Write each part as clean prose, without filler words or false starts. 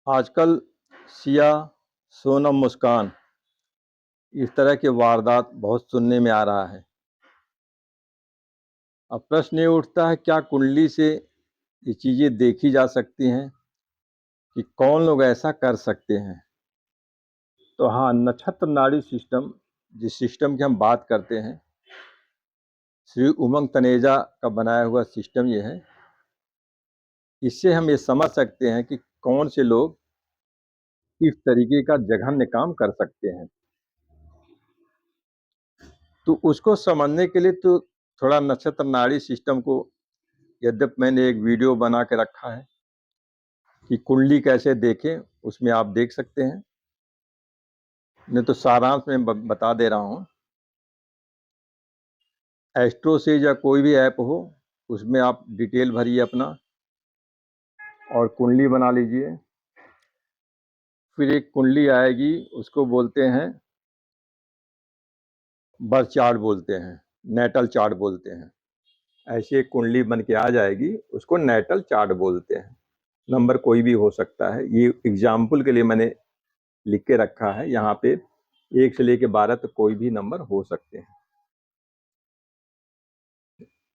आजकल सिया, सोनम, मुस्कान इस तरह के वारदात बहुत सुनने में आ रहा है। अब प्रश्न ये उठता है, क्या कुंडली से ये चीज़ें देखी जा सकती हैं कि कौन लोग ऐसा कर सकते हैं? तो हाँ, नक्षत्र नाड़ी सिस्टम, जिस सिस्टम की हम बात करते हैं, श्री उमंग तनेजा का बनाया हुआ सिस्टम ये है। इससे हम ये समझ सकते हैं कि कौन से लोग किस तरीके का जघन्य काम कर सकते हैं। तो उसको समझने के लिए तो थोड़ा नक्षत्र नाड़ी सिस्टम को, यद्यपि मैंने एक वीडियो बना के रखा है कि कुंडली कैसे देखें, उसमें आप देख सकते हैं। नहीं तो सारांश में बता दे रहा हूँ। एस्ट्रो से या कोई भी ऐप हो, उसमें आप डिटेल भरिए अपना और कुंडली बना लीजिए। फिर एक कुंडली आएगी, उसको बोलते हैं बर्थ चार्ट बोलते हैं, नेटल चार्ट बोलते हैं। ऐसी एक कुंडली बन के आ जाएगी, उसको नेटल चार्ट बोलते हैं। नंबर कोई भी हो सकता है, ये एग्जाम्पल के लिए मैंने लिख के रखा है। यहाँ पे 1 से लेके 12 तक कोई भी नंबर हो सकते हैं।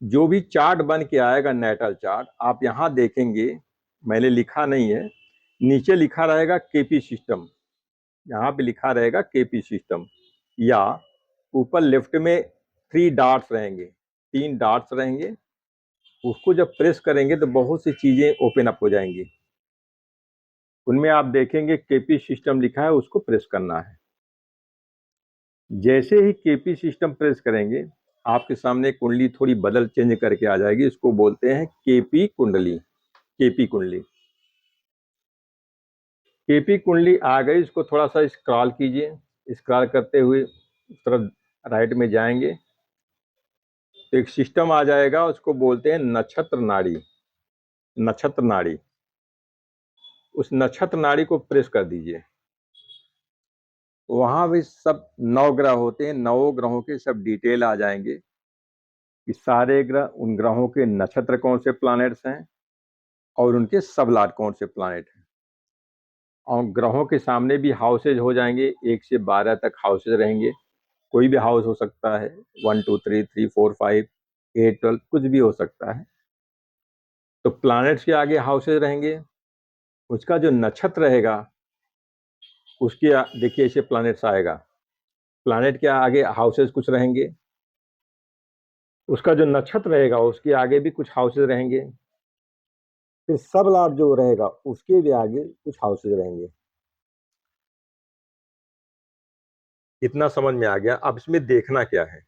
जो भी चार्ट बन के आएगा, नेटल चार्ट, आप यहाँ देखेंगे, मैंने लिखा नहीं है, नीचे लिखा रहेगा केपी सिस्टम। यहाँ पे लिखा रहेगा केपी सिस्टम, या ऊपर लेफ्ट में 3 डॉट्स रहेंगे, 3 डॉट्स रहेंगे। उसको जब प्रेस करेंगे तो बहुत सी चीजें ओपन अप हो जाएंगी। उनमें आप देखेंगे केपी सिस्टम लिखा है, उसको प्रेस करना है। जैसे ही केपी सिस्टम प्रेस करेंगे, आपके सामने कुंडली थोड़ी बदल चेंज करके आ जाएगी। इसको बोलते हैं केपी कुंडली। केपी कुंडली, केपी कुंडली आ गई। इसको थोड़ा सा स्क्रॉल कीजिए। स्क्रॉल करते हुए उस तरफ राइट में जाएंगे तो एक सिस्टम आ जाएगा, उसको बोलते हैं नक्षत्र नाड़ी। नक्षत्र नाड़ी, उस नक्षत्र नाड़ी को प्रेस कर दीजिए। वहां भी सब 9 ग्रह होते हैं। 9 ग्रहों के सब डिटेल आ जाएंगे कि सारे ग्रह, उन ग्रहों के नक्षत्र कौन से प्लैनेट्स हैं और उनके सब लॉर्ड कौन से प्लैनेट हैं। और ग्रहों के सामने भी हाउसेज हो जाएंगे, 1 से 12 तक हाउसेज रहेंगे। कोई भी हाउस हो सकता है, 1 2 3 3 4 5 8 12, कुछ भी हो सकता है। तो प्लैनेट्स के आगे हाउसेज रहेंगे, उसका जो नक्षत्र रहेगा उसके देखिए ऐसे प्लैनेट्स आएगा। प्लैनेट के आगे हाउसेज कुछ रहेंगे, उसका जो नक्षत्र रहेगा उसके आगे भी कुछ हाउसेज रहेंगे। फिर सब लॉर्ड जो रहेगा उसके भी आगे कुछ हाउसेज रहेंगे। इतना समझ में आ गया। अब इसमें देखना क्या है?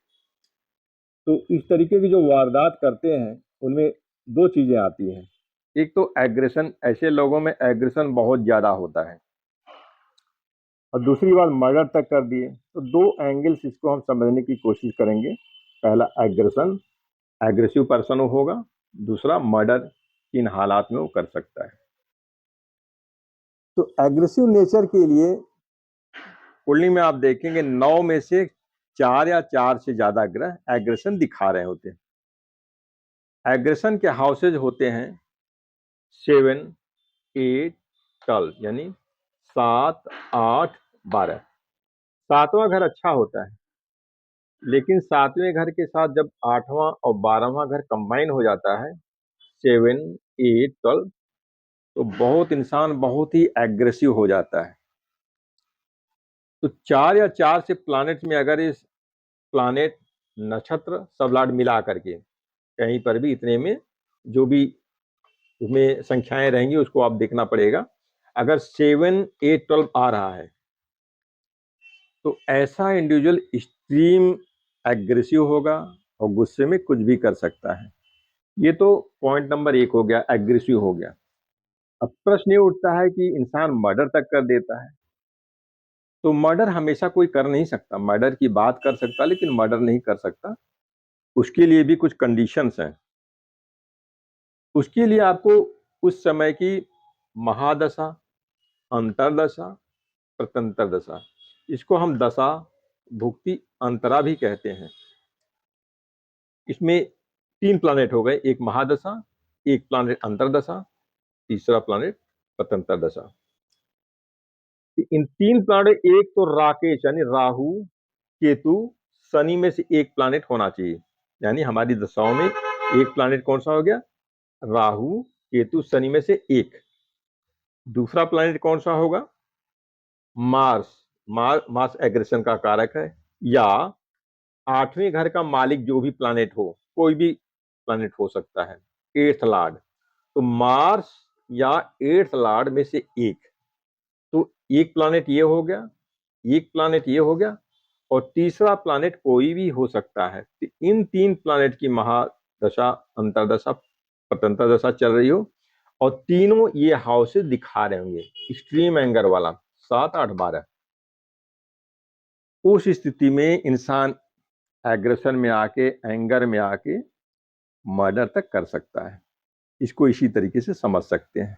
तो इस तरीके की जो वारदात करते हैं, उनमें 2 चीजें आती हैं। एक तो एग्रेशन, ऐसे लोगों में एग्रेशन बहुत ज्यादा होता है। और दूसरी बात, मर्डर तक कर दिए। तो 2 एंगल्स इसको हम समझने की कोशिश करेंगे। पहला एग्रेशन, एग्रेसिव पर्सन होगा। दूसरा मर्डर, किन हालात में वो कर सकता है। तो एग्रेसिव नेचर के लिए कुंडली में आप देखेंगे 9 में से 4 या 4 से ज्यादा ग्रह एग्रेशन दिखा रहे होते हैं। एग्रेशन के हाउसेज होते हैं 7 8 12, यानी 7 8 12। 7वां घर अच्छा होता है, लेकिन 7वें घर के साथ जब 8वां और 12वां घर कंबाइन हो जाता है, 7 8 12, तो बहुत इंसान बहुत ही एग्रेसिव हो जाता है। तो 4 या 4 से प्लैनेट में अगर इस प्लैनेट, नक्षत्र, सब लॉर्ड मिला करके कहीं पर भी इतने में जो भी उसमें संख्याएं रहेंगी उसको आप देखना पड़ेगा। अगर 7 8 12 आ रहा है तो ऐसा इंडिविजुअल एक्सट्रीम एग्रेसिव होगा और गुस्से में कुछ भी कर सकता है। ये तो पॉइंट नंबर 1 हो गया, एग्रेसिव हो गया। अब प्रश्न ये उठता है कि इंसान मर्डर तक कर देता है। तो मर्डर हमेशा कोई कर नहीं सकता। मर्डर की बात कर सकता लेकिन मर्डर नहीं कर सकता। उसके लिए भी कुछ कंडीशंस हैं। उसके लिए आपको उस समय की महादशा, अंतरदशा, प्रत्यंतर दशा, इसको हम दशा भुक्ति अंतरा भी कहते हैं। इसमें 3 प्लैनेट हो गए, एक महादशा, एक प्लैनेट अंतरदशा, तीसरा प्लैनेट प्रत्यंतर दशा। इन 3 प्लैनेट, एक तो राकेश यानी राहु, केतु, शनि में से एक प्लैनेट होना चाहिए। यानी हमारी दशाओं में एक प्लैनेट कौन सा हो गया? राहु, केतु, शनि में से एक। दूसरा प्लैनेट कौन सा होगा? मार्स। मार्स एग्रेशन का कारक है, या 8वें घर का मालिक जो भी प्लैनेट हो, कोई भी प्लैनेट हो सकता है, 8th लॉर्ड। तो मार्स या 8th लॉर्ड में से एक। तो एक प्लैनेट ये हो गया, एक प्लैनेट ये हो गया, और तीसरा प्लैनेट कोई भी हो सकता है। तो इन 3 प्लैनेट की महादशा, अंतरदशा, पतंतर दशा चल रही हो, और तीनों ये हाउसेस दिखा रहे होंगे एक्सट्रीम एंगर वाला, 7, 8, 12। उस स्थिति में इंसान एग्रेशन में आके, एंगर में आके मर्डर तक कर सकता है। इसको इसी तरीके से समझ सकते हैं।